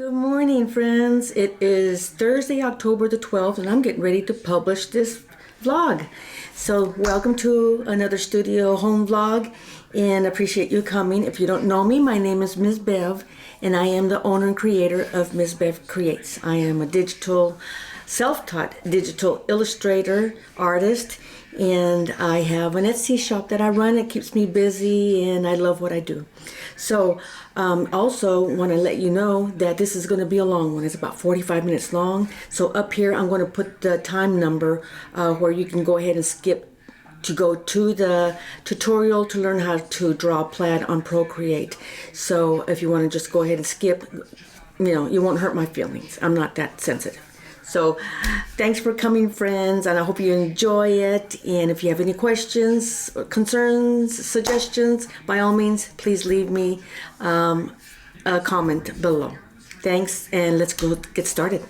Good morning, friends. It is Thursday, October the 12th, and I'm getting ready to publish this vlog. So welcome to another studio home vlog, and appreciate you coming. If you don't know me, my name is Ms. Bev, and I am the owner and creator of Ms. Bev Creates. I am a self-taught digital illustrator, artist, and I have an Etsy shop that I run. It keeps me busy, and I love what I do. So also want to let you know that this is going to be a long one. It's about 45 minutes long. So up here I'm going to put the time number where you can go ahead and skip to go to the tutorial to learn how to draw Plaid on Procreate. So if you want to just go ahead and skip, you won't hurt my feelings. I'm not that sensitive. So thanks for coming, friends, and I hope you enjoy it. And if you have any questions, concerns, suggestions, by all means, please leave me a comment below. Thanks, and let's go get started.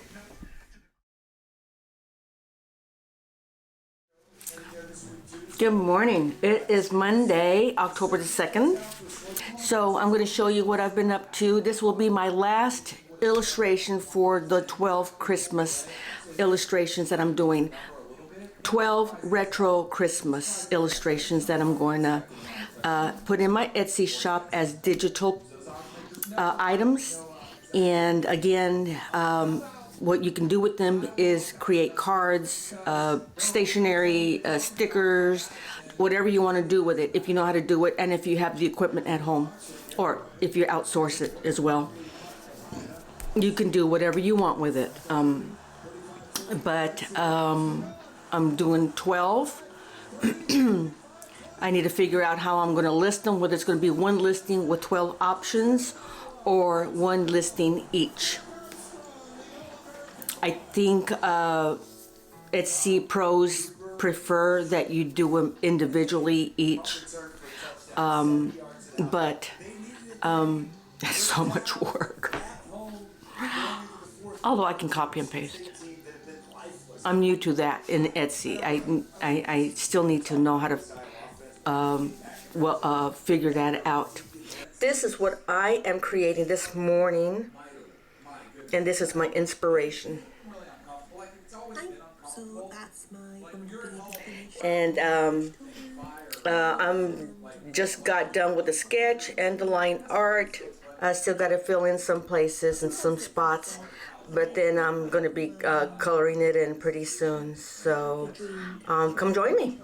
Good morning. It is Monday, October the 2nd. So I'm going to show you what I've been up to. This will be my last illustration for the 12 Christmas illustrations that I'm doing. 12 retro Christmas illustrations that I'm going to put in my Etsy shop as digital items. And again, what you can do with them is create cards, stationery, stickers, whatever you want to do with it, if you know how to do it, and if you have the equipment at home, or if you outsource it as well. You can do whatever you want with it. But I'm doing 12. I need to figure out how I'm going to list them, whether it's going to be one listing with 12 options or one listing each. I think Etsy pros prefer that you do them individually each. But that's so much work. Although I can copy and paste. I'm new to that in Etsy. I still need to know how to figure that out. This is what I am creating this morning, and this is my inspiration. So that's my and I'm just got done with the sketch and the line art. I still got to fill in some places and some spots, but then I'm going to be coloring it in pretty soon. So come join me.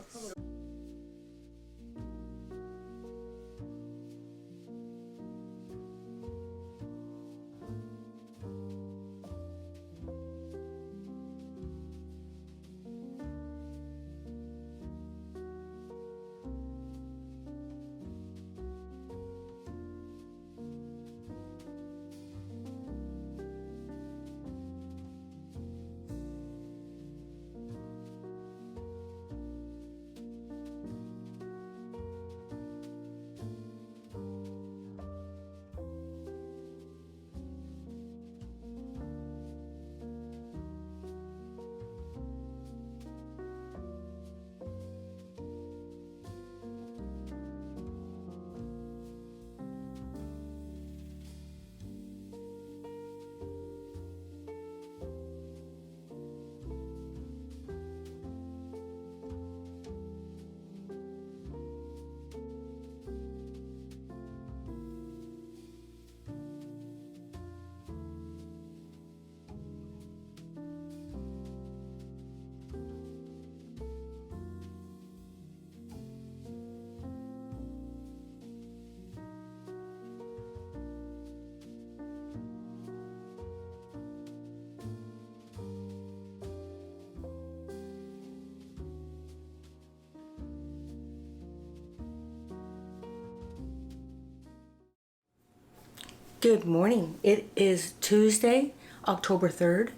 Good morning. It is Tuesday, October 3rd,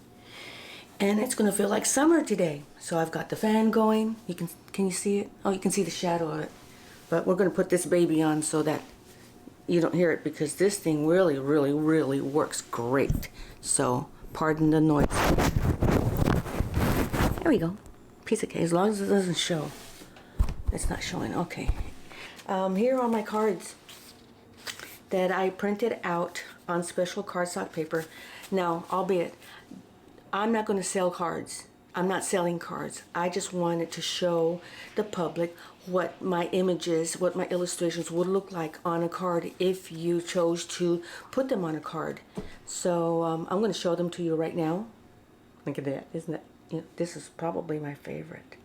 and it's going to feel like summer today. So I've got the fan going. Can you see it? Oh, you can see the shadow of it. But we're going to put this baby on so that you don't hear it, because this thing really, really, really works great. So pardon the noise. There we go. Piece of cake, as long as it doesn't show. It's not showing. Okay. Here are my cards that I printed out on special cardstock paper. Now, albeit, I'm not going to sell cards. I'm not selling cards. I just wanted to show the public what my images, what my illustrations would look like on a card if you chose to put them on a card. So I'm going to show them to you right now. Look at that. Isn't that, you know, this is probably my favorite.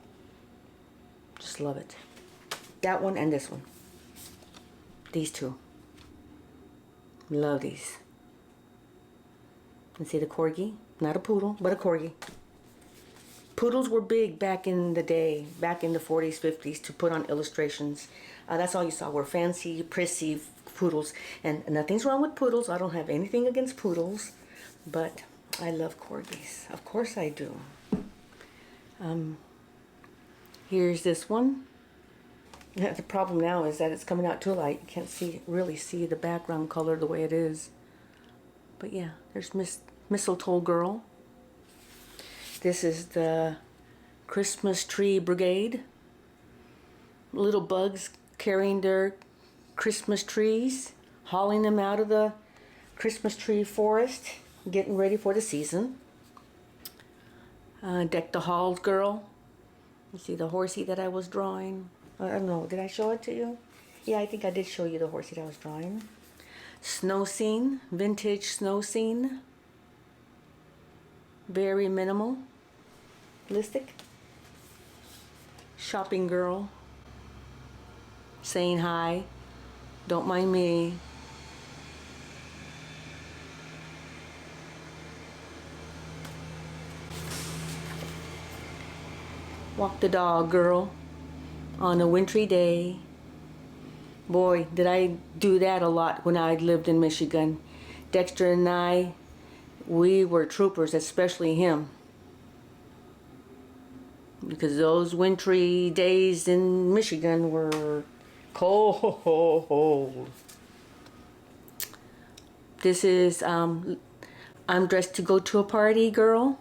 Just love it. That one and this one. These two. Love these. And see the corgi? Not a poodle, but a corgi. Poodles were big back in the day, back in the 40s, 50s, to put on illustrations. That's all you saw were fancy, prissy poodles. And nothing's wrong with poodles. I don't have anything against poodles, but I love corgis. Of course I do. Here's this one. The problem now is that it's coming out too light. You can't really see the background color the way it is. But yeah, there's Mistletoe Girl. This is the Christmas Tree Brigade. Little bugs carrying their Christmas trees, hauling them out of the Christmas tree forest, getting ready for the season. Deck the Halls Girl. You see the horsey that I was drawing? I don't know, did I show it to you? Yeah, I think I did show you the horsey that I was drawing. Snow scene, vintage snow scene. Very minimalistic. Shopping girl. Saying hi. Don't mind me. Walk the dog girl. On a wintry day. Boy, did I do that a lot when I lived in Michigan. Dexter and I, we were troopers, especially him. Because those wintry days in Michigan were cold. This is, I'm dressed to go to a party, girl.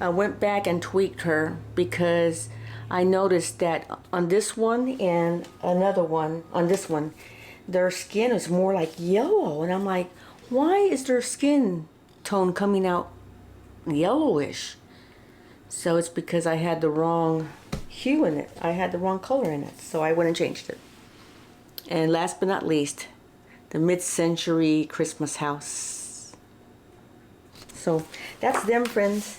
I went back and tweaked her because I noticed that on this one and another one, on this one, their skin is more like yellow. And I'm like, why is their skin tone coming out yellowish? So it's because I had the wrong hue in it. I had the wrong color in it. So I went and changed it. And last but not least, the mid-century Christmas house. So that's them, friends.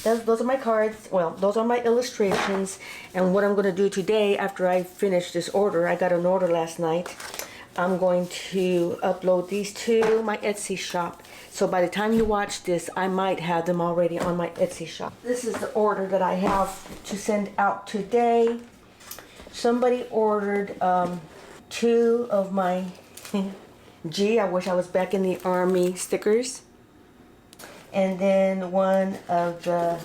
Those are my cards. Well, those are my illustrations. And what I'm going to do today, after I finish this order, I got an order last night. I'm going to upload these to my Etsy shop. So by the time you watch this, I might have them already on my Etsy shop. This is the order that I have to send out today. Somebody ordered 2 of my, gee, I wish I was back in the Army stickers. And then one of the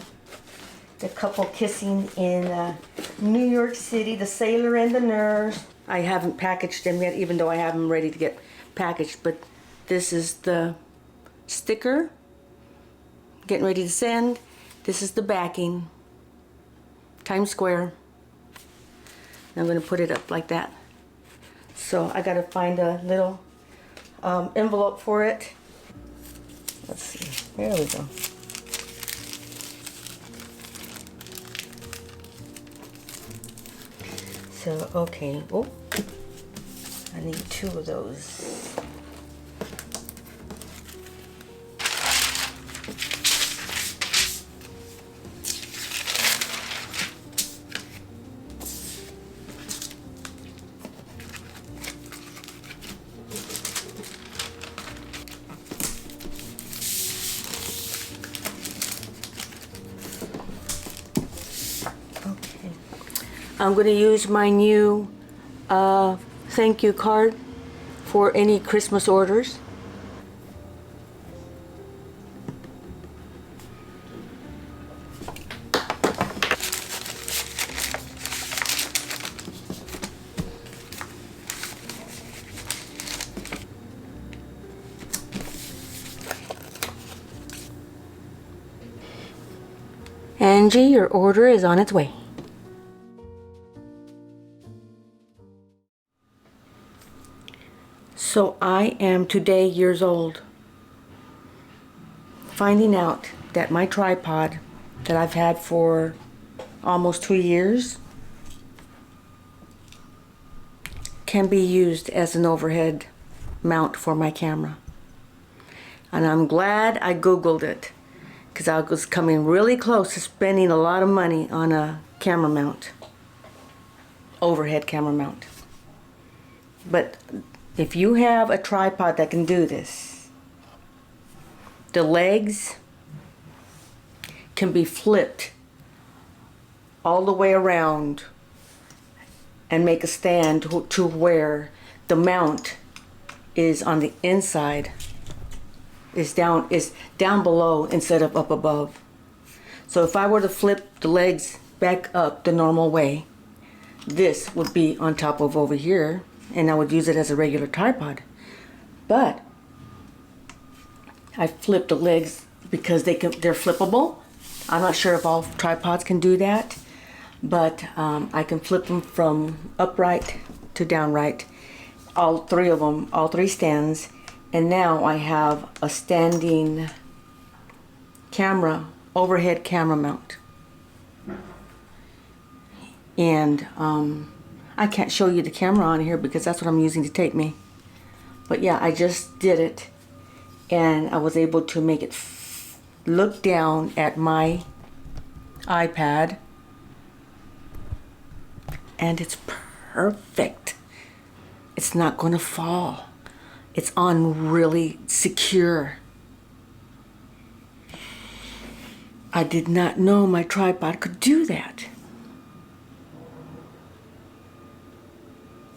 couple kissing in New York City, the sailor and the nurse. I haven't packaged them yet, even though I have them ready to get packaged. But this is the sticker, getting ready to send. This is the backing, Times Square. I'm going to put it up like that. So I got to find a little envelope for it. Let's see. There we go. So, okay. Oh, I need 2 of those. I'm going to use my new thank you card for any Christmas orders. Angie, your order is on its way. So I am today years old, finding out that my tripod that I've had for almost 2 years can be used as an overhead mount for my camera. And I'm glad I Googled it, because I was coming really close to spending a lot of money on a camera mount, overhead camera mount. But if you have a tripod that can do this, the legs can be flipped all the way around and make a stand to where the mount is on the inside, is down below instead of up above. So if I were to flip the legs back up the normal way, this would be on top of over here, and I would use it as a regular tripod. But I flip the legs because they're flippable. I'm not sure if all tripods can do that, but I can flip them from upright to downright, all three of them, all three stands. And now I have a standing camera, overhead camera mount. And I can't show you the camera on here because that's what I'm using to tape me. But yeah, I just did it, and I was able to make it look down at my iPad, and it's perfect. It's not going to fall. It's on really secure. I did not know my tripod could do that.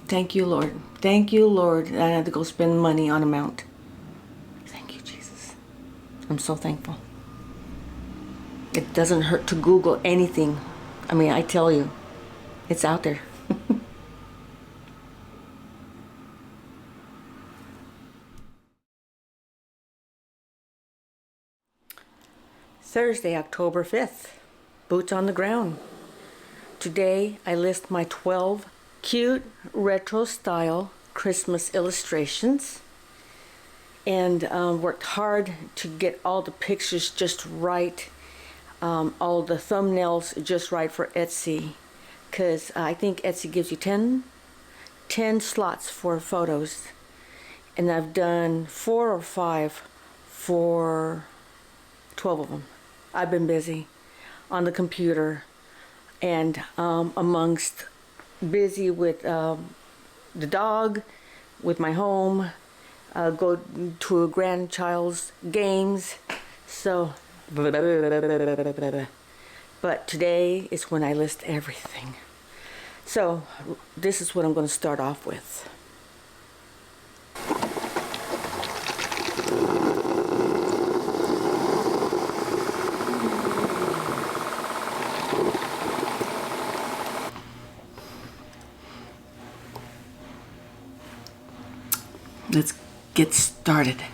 Thank you, Lord. Thank you, Lord. I had to go spend money on a mount. Thank you, Jesus. I'm so thankful. It doesn't hurt to Google anything. I mean, I tell you, it's out there. Thursday, October 5th. Boots on the ground. Today, I list my 12 cute retro style Christmas illustrations, and worked hard to get all the pictures just right, all the thumbnails just right for Etsy, because I think Etsy gives you 10 slots for photos, and I've done 4 or 5 for 12 of them. I've been busy on the computer, and amongst busy with the dog, with my home, go to a grandchild's games, so but today is when I list everything. So this is what I'm going to start off with. Let's get started.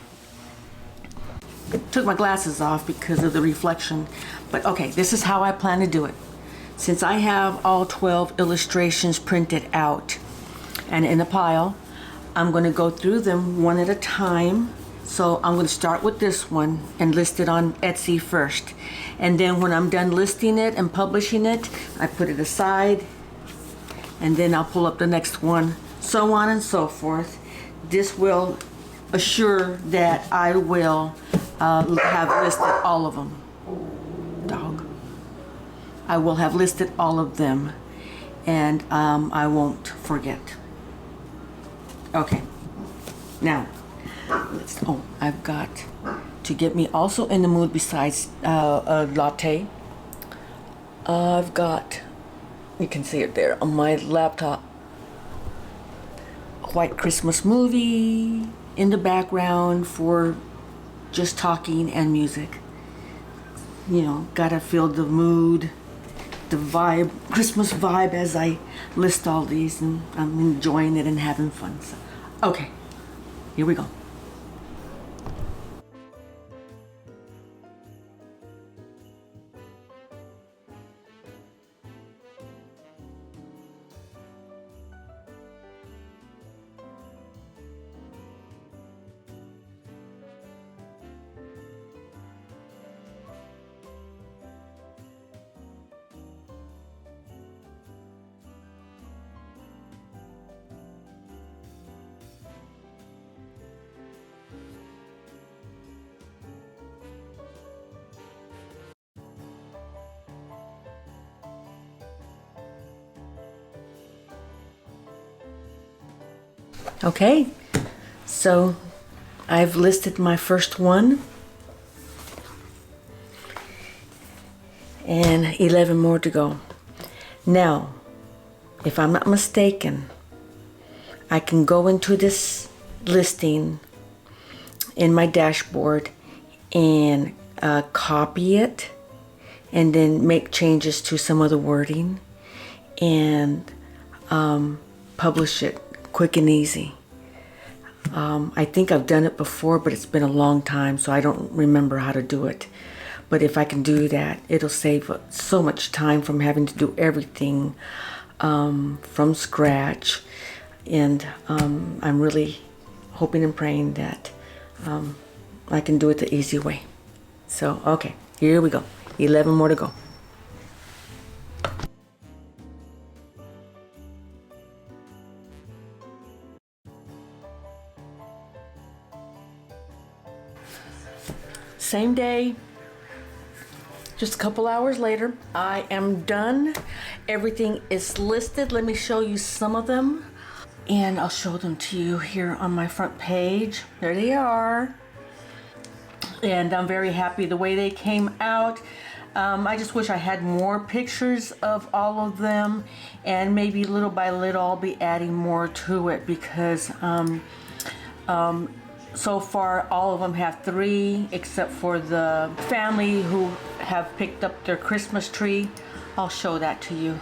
Took my glasses off because of the reflection, but okay, this is how I plan to do it. Since I have all 12 illustrations printed out and in a pile, I'm going to go through them one at a time. So I'm going to start with this one and list it on Etsy first, and then when I'm done listing it and publishing it, I put it aside, and then I'll pull up the next one, so on and so forth. This will assure that I will have listed all of them. Dog. I will have listed all of them, and I won't forget. Okay. Now, I've got to get me also in the mood besides a latte. I've got, you can see it there on my laptop, White Christmas movie in the background for just talking and music. You know, gotta feel the mood, the vibe, Christmas vibe as I list all these, and I'm enjoying it and having fun. So, okay, here we go. Okay, so I've listed my first one and 11 more to go. Now, if I'm not mistaken, I can go into this listing in my dashboard and copy it and then make changes to some of the wording and publish it quick and easy. I think I've done it before, but it's been a long time, so I don't remember how to do it. But if I can do that, it'll save so much time from having to do everything from scratch. And I'm really hoping and praying that I can do it the easy way. So, okay, here we go. 11 more to go. Same day, just a couple hours later, I am done. Everything is listed. Let me show you some of them. And I'll show them to you here on my front page. There they are. And I'm very happy the way they came out. I just wish I had more pictures of all of them, and maybe little by little I'll be adding more to it, because so far all of them have 3, except for the family who have picked up their Christmas tree. I'll show that to you.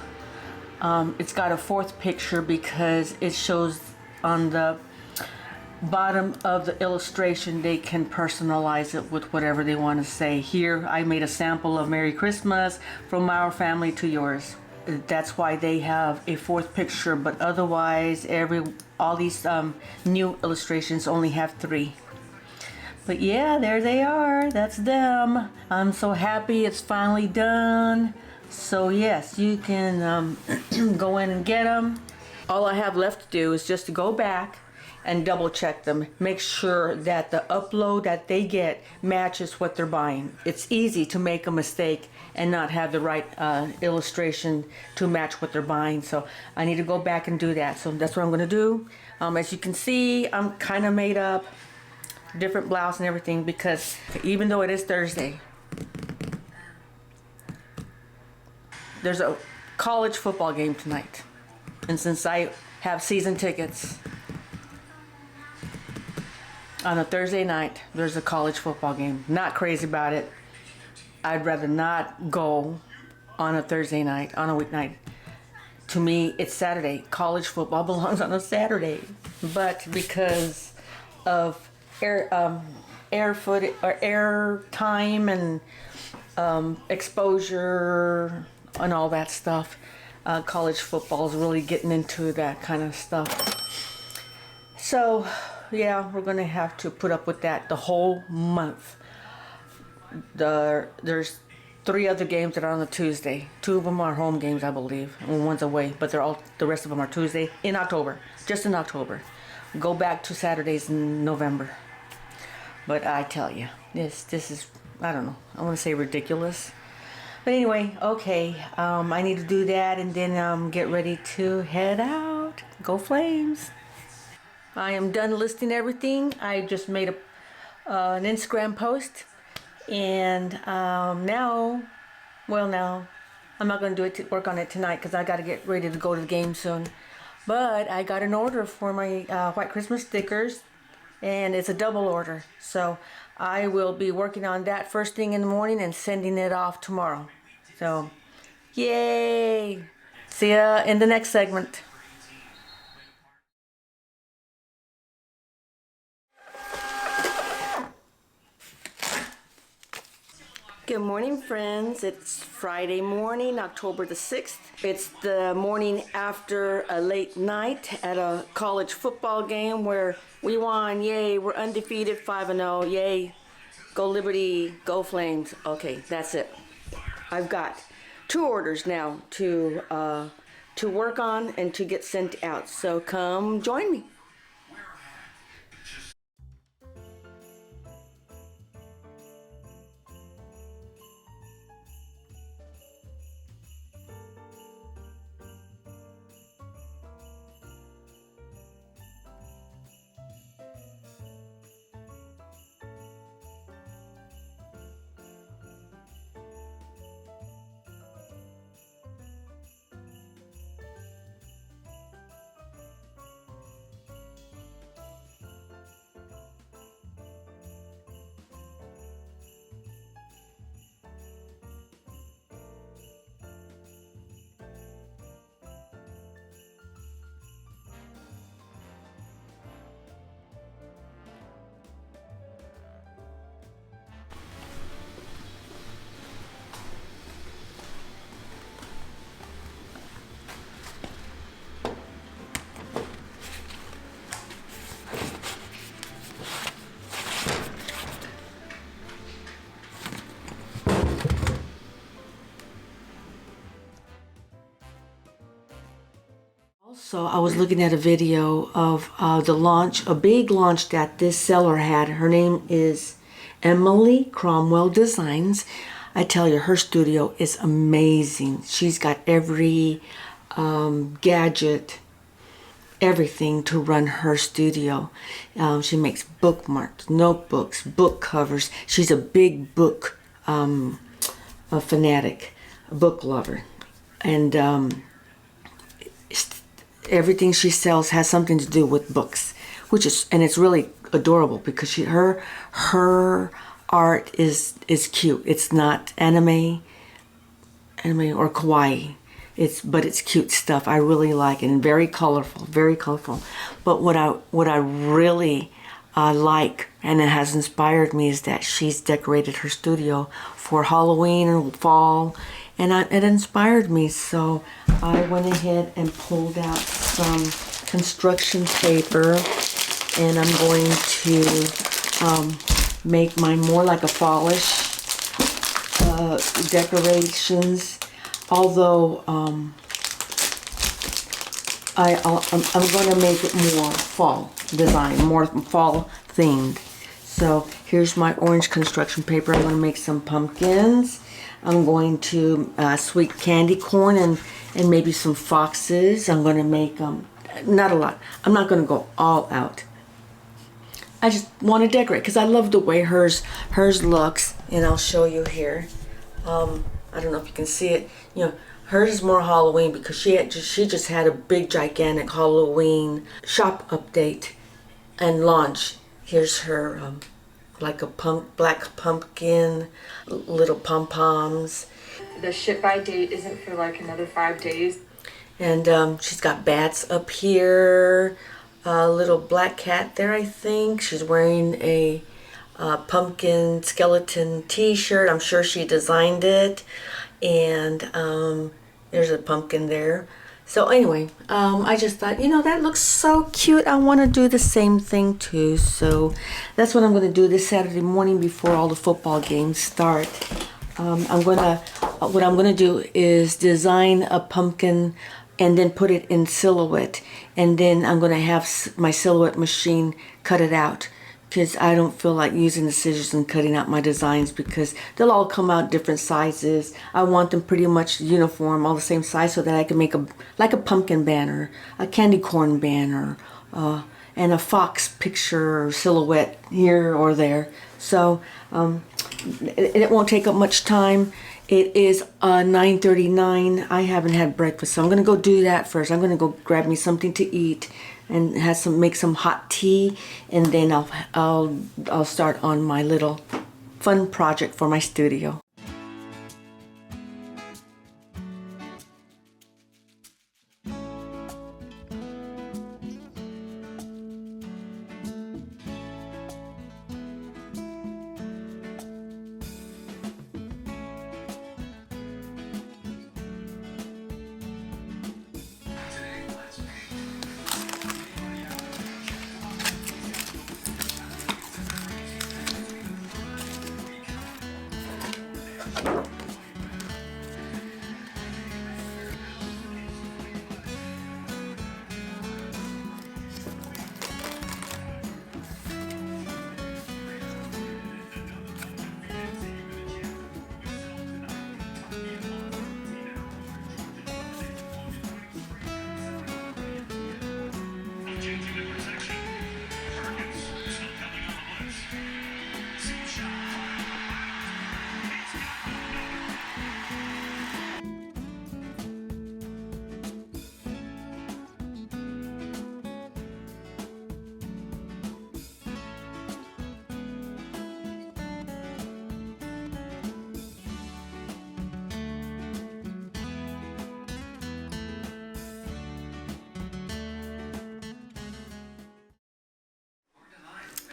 It's got a 4th picture because it shows on the bottom of the illustration they can personalize it with whatever they want to say. Here I made a sample of Merry Christmas from our family to yours. That's why they have a 4th picture, but otherwise all these new illustrations only have 3. But yeah, there they are. That's them. I'm so happy it's finally done. So yes, you can go in and get them. All I have left to do is just to go back and double check them. Make sure that the upload that they get matches what they're buying. It's easy to make a mistake and not have the right illustration to match what they're buying. So I need to go back and do that. So that's what I'm gonna do. As you can see, I'm kind of made up different blouse and everything, because even though it is Thursday, there's a college football game tonight. And since I have season tickets, on a Thursday night, there's a college football game. Not crazy about it. I'd rather not go on a Thursday night, on a weeknight. To me, it's Saturday. College football belongs on a Saturday. But because of air time and exposure and all that stuff, college football is really getting into that kind of stuff. So yeah, we're gonna have to put up with that the whole month. There's 3 other games that are on a Tuesday. 2 of them are home games, I believe, and one's away. But the rest of them are Tuesday in October, just in October. Go back to Saturdays in November. But I tell you, this is, I don't know, I want to say ridiculous. But anyway, okay, I need to do that and then get ready to head out. Go Flames! I am done listing everything. I just made an Instagram post, and now I'm not going to work on it tonight because I got to get ready to go to the game soon. But I got an order for my White Christmas stickers, and it's a double order. So I will be working on that first thing in the morning and sending it off tomorrow. So, yay! See ya in the next segment. Good morning, friends. It's Friday morning, October the 6th. It's the morning after a late night at a college football game where we won. Yay, we're undefeated, 5-0. Yay, go Liberty, go Flames. Okay, that's it. I've got 2 orders now to work on and to get sent out. So come join me. Also, I was looking at a video of the launch, a big launch that this seller had. Her name is Emily Cromwell Designs. I tell you, her studio is amazing. She's got every gadget, everything to run her studio. She makes bookmarks, notebooks, book covers. She's a big book a fanatic, a book lover. And everything she sells has something to do with books, and it's really adorable because her art is cute. It's not anime or kawaii. But it's cute stuff. I really like it, and very colorful, very colorful. But what I really like, and it has inspired me, is that she's decorated her studio for Halloween and fall, and it inspired me. So I went ahead and pulled out some construction paper, and I'm going to make mine more like a fallish decorations. Although I'm going to make it more fall design, more fall themed. So here's my orange construction paper. I'm going to make some pumpkins. I'm going to sweet candy corn and maybe some foxes. I'm going to make not a lot. I'm not going to go all out. I just want to decorate because I love the way hers looks, and I'll show you here. I don't know if you can see it. You know, hers is more Halloween because she just had a big gigantic Halloween shop update and launch. Here's her like a black pumpkin, little pom-poms. The ship by date isn't for like another 5 days. And she's got bats up here, a little black cat there, I think. She's wearing a pumpkin skeleton t-shirt. I'm sure she designed it. And there's a pumpkin there. So anyway, I just thought, you know, that looks so cute. I want to do the same thing too. So that's what I'm going to do this Saturday morning before all the football games start. What I'm going to do is design a pumpkin and then put it in silhouette. And then I'm going to have my silhouette machine cut it out, because I don't feel like using the scissors and cutting out my designs because they'll all come out different sizes. I want them pretty much uniform, all the same size, so that I can make a pumpkin banner, a candy corn banner, and a fox picture or silhouette here or there. So it won't take up much time. It is 9:39. I haven't had breakfast, so I'm gonna go do that first. I'm gonna go grab me something to eat and make some hot tea, and then I'll start on my little fun project for my studio.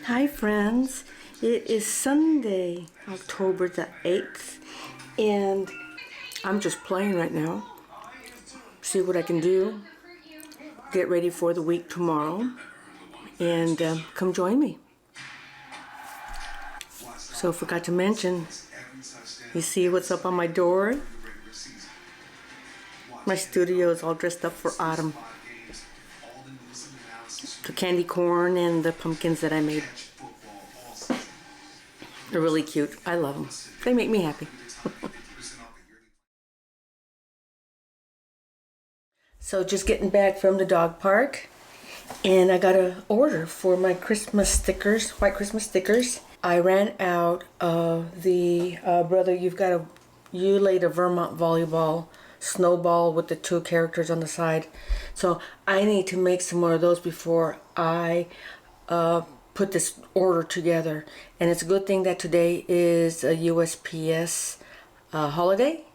Hi friends, it is Sunday, October the 8th, and I'm just playing right now. See what I can do, get ready for the week tomorrow, and come join me. So forgot to mention, you see what's up on my door? My studio is all dressed up for autumn. the candy corn and the pumpkins that I made. They're really cute. I love them. They make me happy. So just getting back from the dog park, and I got an order for my Christmas stickers, white Christmas stickers. I ran out of the Brother, you laid a Vermont volleyball snowball with the 2 characters on the side. So I need to make some more of those before I put this order together. And it's a good thing that today is a USPS holiday.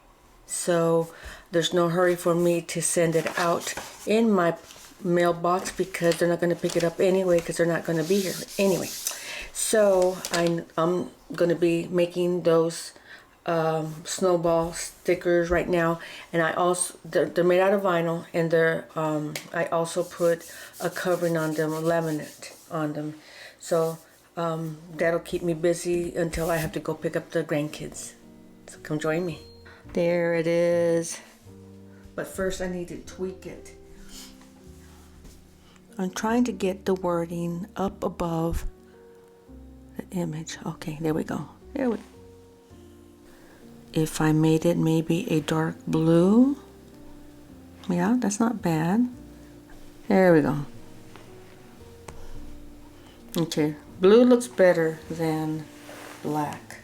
So there's no hurry for me to send it out in my mailbox because they're not going to pick it up anyway because they're not going to be here anyway. So I'm going to be making those snowball stickers right now, and I also they're made out of vinyl, and they're I also put a covering on them, a laminate on them, so that'll keep me busy until I have to go pick up the grandkids. So come join me. There it is. But first I need to tweak it. I'm trying to get the wording up above the image. Okay, there we go. If I made it maybe a dark blue. Yeah, that's not bad. There we go. Okay, blue looks better than black.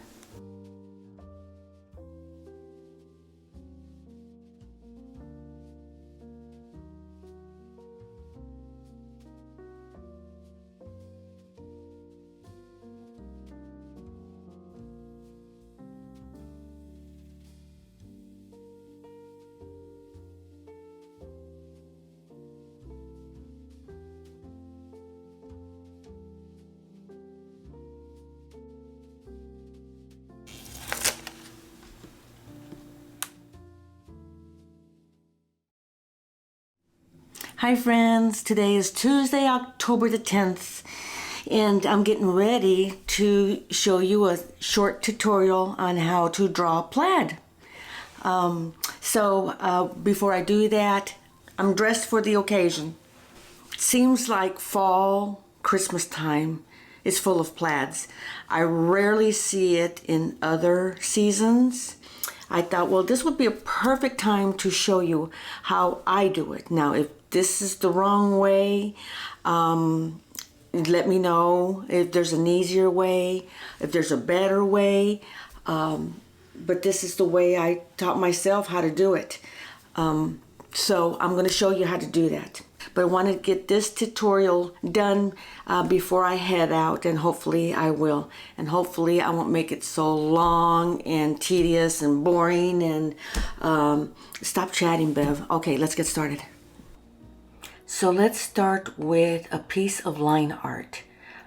Hi friends, today is Tuesday, October the 10th, and I'm getting ready to show you a short tutorial on how to draw plaid. Before I do that, I'm dressed for the occasion. Seems like fall, Christmas time is full of plaids. I rarely see it in other seasons. I thought, well, this would be a perfect time to show you how I do it. Now, if this is the wrong way, let me know if there's an easier way, if there's a better way. But this is the way I taught myself how to do it. So I'm going to show you how to do that. But I want to get this tutorial done before I head out, and hopefully I will. And hopefully I won't make it so long and tedious and boring. And stop chatting, Bev. Okay, let's get started. So let's start with a piece of line art.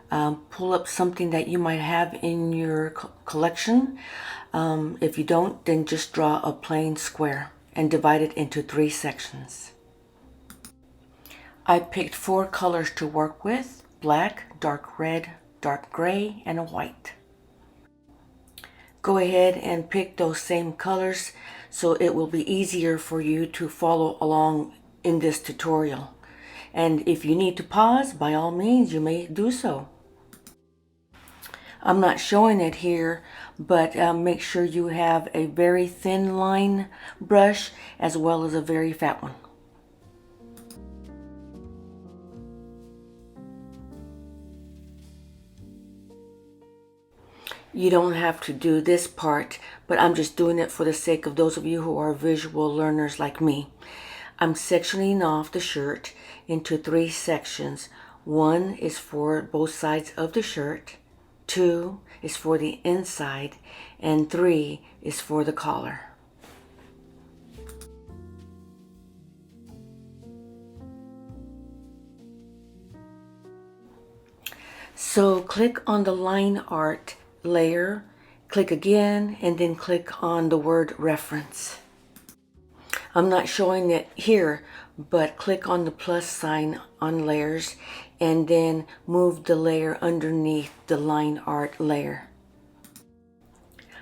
Pull up something that you might have in your collection. If you don't, then just draw a plain square and divide it into 3 sections. I picked 4 colors to work with: black, dark red, dark gray, and a white. Go ahead and pick those same colors so it will be easier for you to follow along in this tutorial. And if you need to pause, by all means, you may do so. I'm not showing it here, but make sure you have a very thin line brush as well as a very fat one. You don't have to do this part, but I'm just doing it for the sake of those of you who are visual learners like me. I'm sectioning off the shirt into 3 sections. 1 is for both sides of the shirt, 2 is for the inside, and 3 is for the collar. So click on the line art layer, click again, and then click on the word reference. I'm not showing it here, but click on the plus sign on layers and then move the layer underneath the line art layer.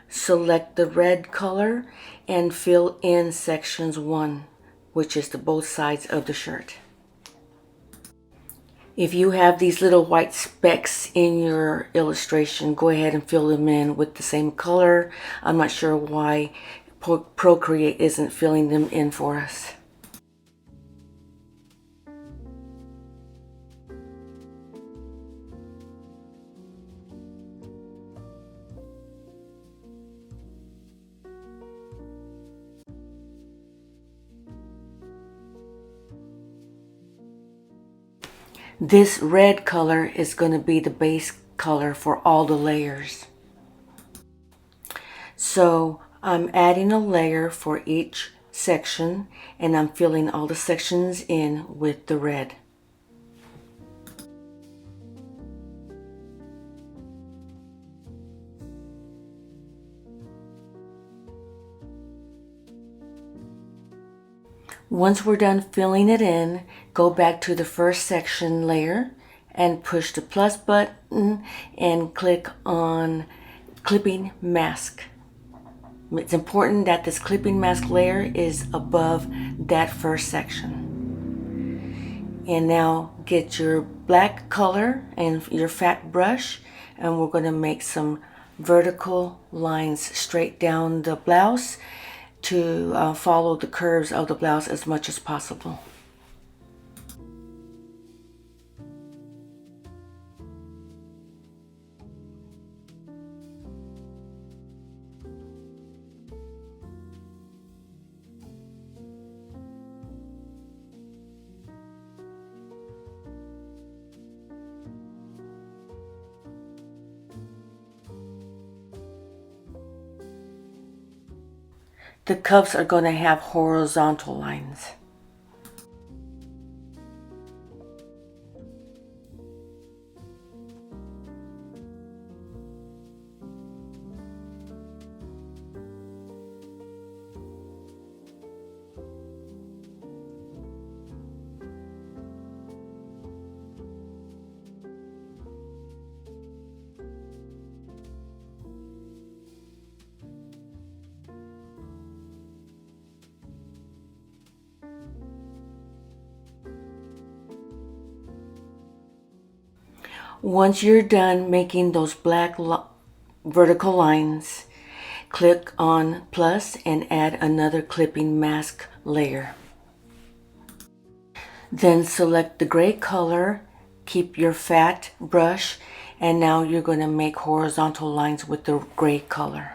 Select the red color and fill in sections 1, which is the both sides of the shirt. If you have these little white specks in your illustration, go ahead and fill them in with the same color. I'm not sure why Procreate isn't filling them in for us. This red color is going to be the base color for all the layers. So I'm adding a layer for each section, and I'm filling all the sections in with the red. Once we're done filling it in, go back to the first section layer and push the plus button and click on clipping mask. It's important that this clipping mask layer is above that first section. And now get your black color and your fat brush, and we're going to make some vertical lines straight down the blouse to follow the curves of the blouse as much as possible. The cuffs are going to have horizontal lines. Once you're done making those black vertical lines, click on plus and add another clipping mask layer. Then select the gray color, keep your fat brush, and now you're going to make horizontal lines with the gray color.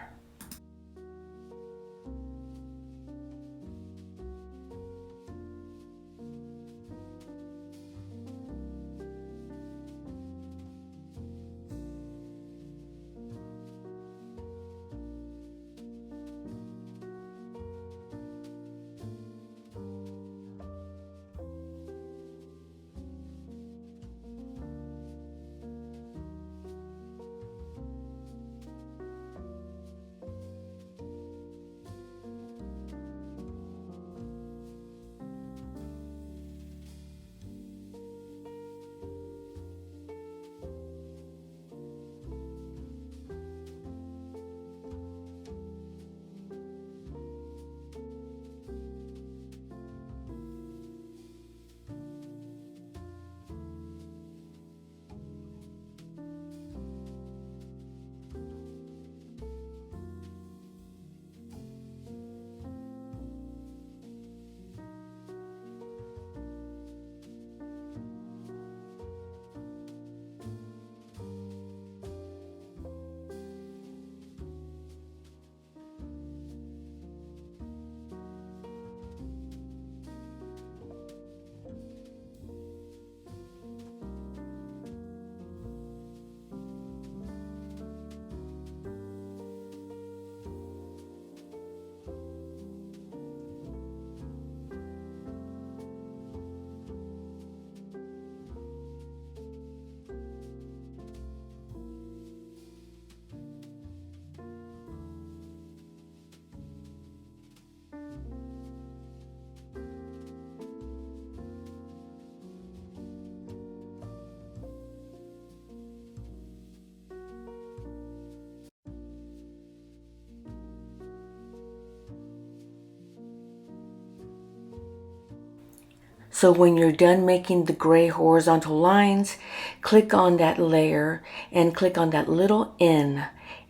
So when you're done making the gray horizontal lines, click on that layer and click on that little N,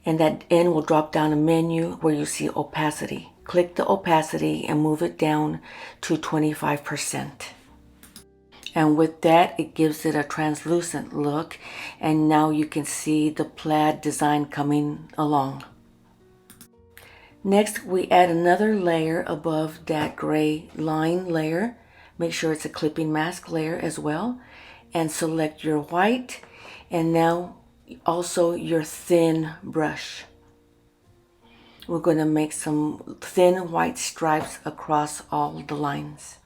and that N will drop down a menu where you see opacity. Click the opacity and move it down to 25%. And with that, it gives it a translucent look, and now you can see the plaid design coming along. Next, we add another layer above that gray line layer. Make sure it's a clipping mask layer as well, and select your white, and now also your thin brush. We're going to make some thin white stripes across all the lines.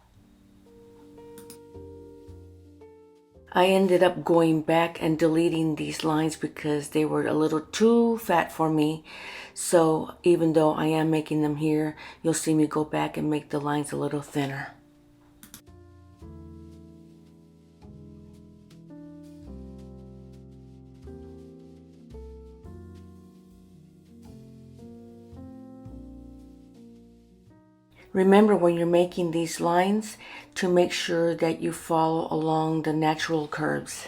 I ended up going back and deleting these lines because they were a little too fat for me. So even though I am making them here, you'll see me go back and make the lines a little thinner. Remember when you're making these lines to make sure that you follow along the natural curves.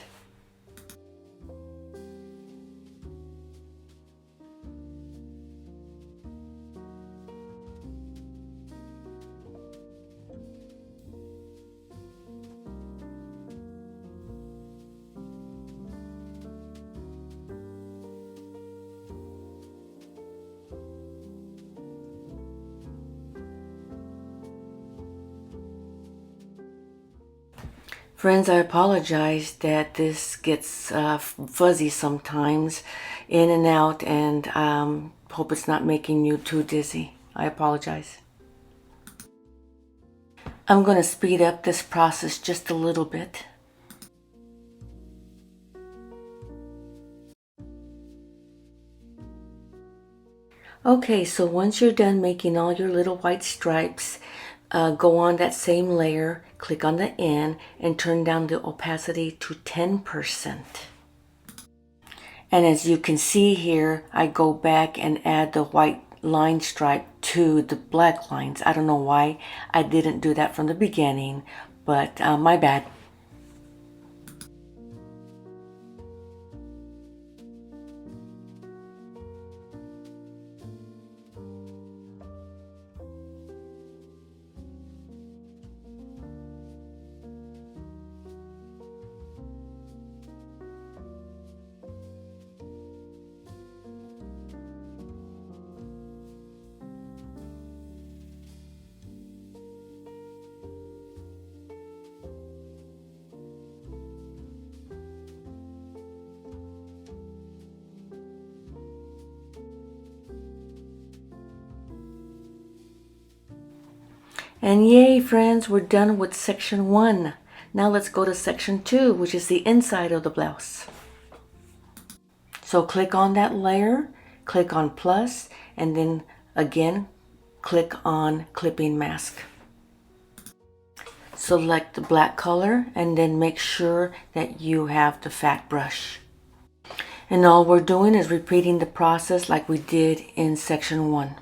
Friends, I apologize that this gets fuzzy sometimes, in and out, and hope it's not making you too dizzy. I apologize. I'm going to speed up this process just a little bit. Okay, so once you're done making all your little white stripes, go on that same layer, click on the N, and turn down the opacity to 10%. And as you can see here, I go back and add the white line stripe to the black lines. I don't know why I didn't do that from the beginning, but my bad. And yay, friends, we're done with section 1. Now let's go to section 2, which is the inside of the blouse. So click on that layer, click on plus, and then again, click on clipping mask. Select the black color and then make sure that you have the fat brush. And all we're doing is repeating the process like we did in section 1.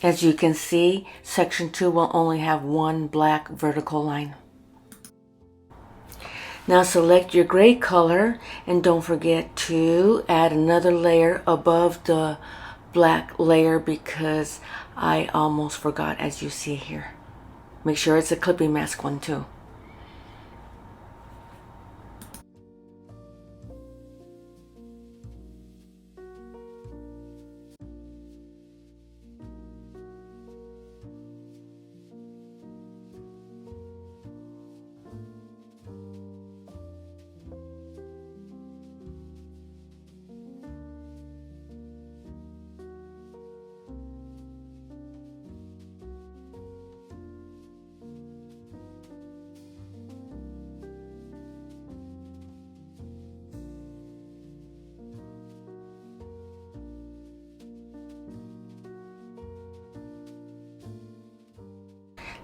As you can see, section 2 will only have one black vertical line. Now select your gray color and don't forget to add another layer above the black layer because I almost forgot, as you see here. Make sure it's a clipping mask one too.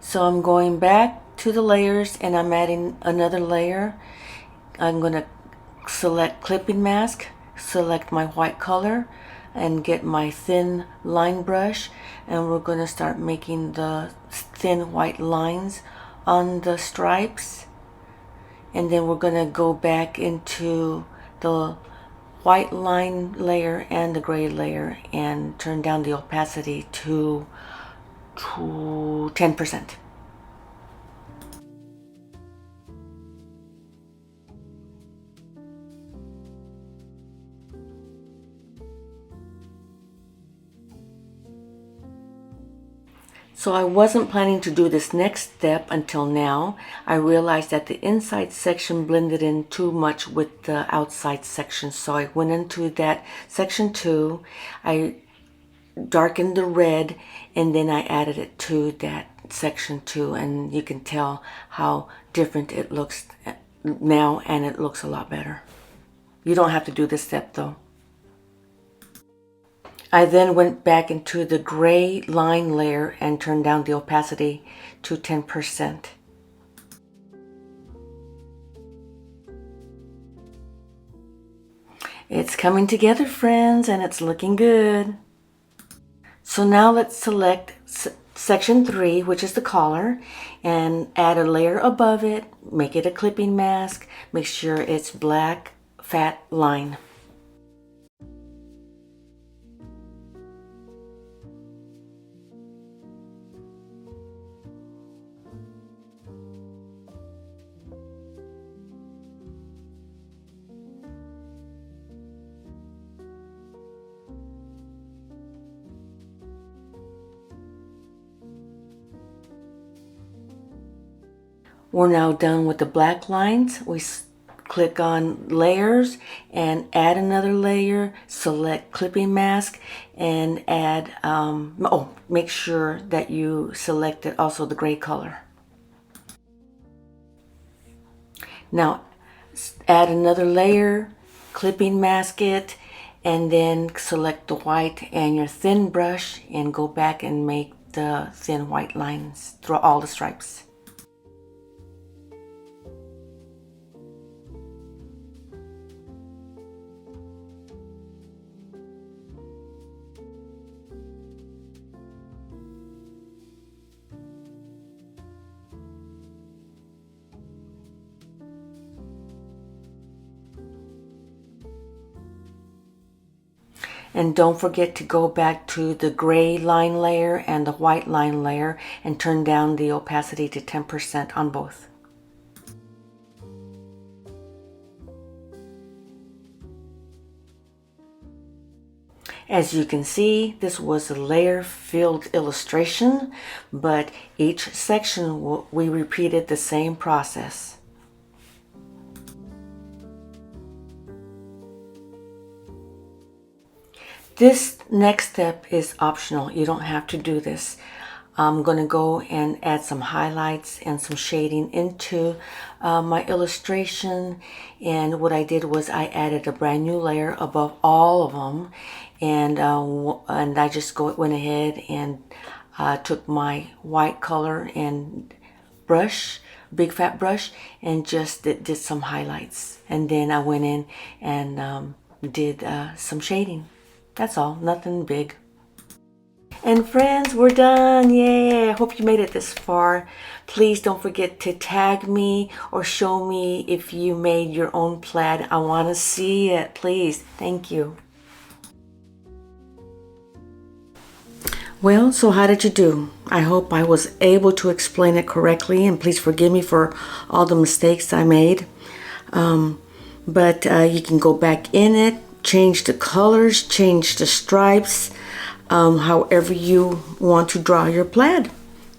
So I'm going back to the layers and I'm adding another layer. I'm going to select clipping mask, select my white color, and get my thin line brush, and we're going to start making the thin white lines on the stripes. And then we're going to go back into the white line layer and the gray layer and turn down the opacity to 10%. So I wasn't planning to do this next step until now. I realized that the inside section blended in too much with the outside section. So I went into that section 2. I darkened the red and then I added it to that section 2. And you can tell how different it looks now, and it looks a lot better. You don't have to do this step though. I then went back into the gray line layer and turned down the opacity to 10%. It's coming together, friends, and it's looking good. So now let's select section 3, which is the collar, and add a layer above it, make it a clipping mask, make sure it's black fat line. We're now done with the black lines. We click on layers and add another layer, select clipping mask, and add, make sure that you selected also the gray color. Now add another layer, clipping mask it, and then select the white and your thin brush and go back and make the thin white lines through all the stripes. And don't forget to go back to the gray line layer and the white line layer and turn down the opacity to 10% on both. As you can see, this was a layer-filled illustration, but each section we repeated the same process. This next step is optional. You don't have to do this. I'm going to go and add some highlights and some shading into my illustration. And what I did was I added a brand new layer above all of them. And I just went ahead and took my white color and brush, big fat brush, and just did some highlights. And then I went in and did some shading. That's all, nothing big. And friends, we're done. Yay! I hope you made it this far. Please don't forget to tag me or show me if you made your own plaid. I want to see it, please. Thank you. Well, so how did you do? I hope I was able to explain it correctly, and please forgive me for all the mistakes I made. But you can go back in it, change the colors, change the stripes, however you want to draw your plaid.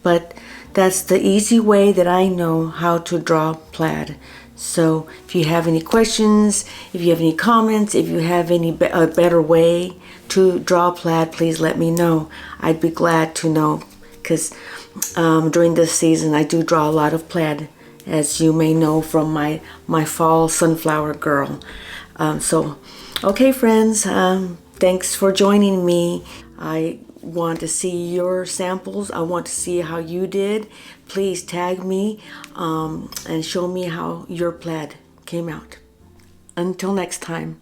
But that's the easy way that I know how to draw plaid. So if you have any questions, if you have any comments, if you have any a better way to draw plaid, please let me know. I'd be glad to know, because during this season I do draw a lot of plaid, as you may know from my fall sunflower girl. Okay, friends, thanks for joining me. I want to see your samples. I want to see how you did. Please tag me and show me how your plaid came out. Until next time.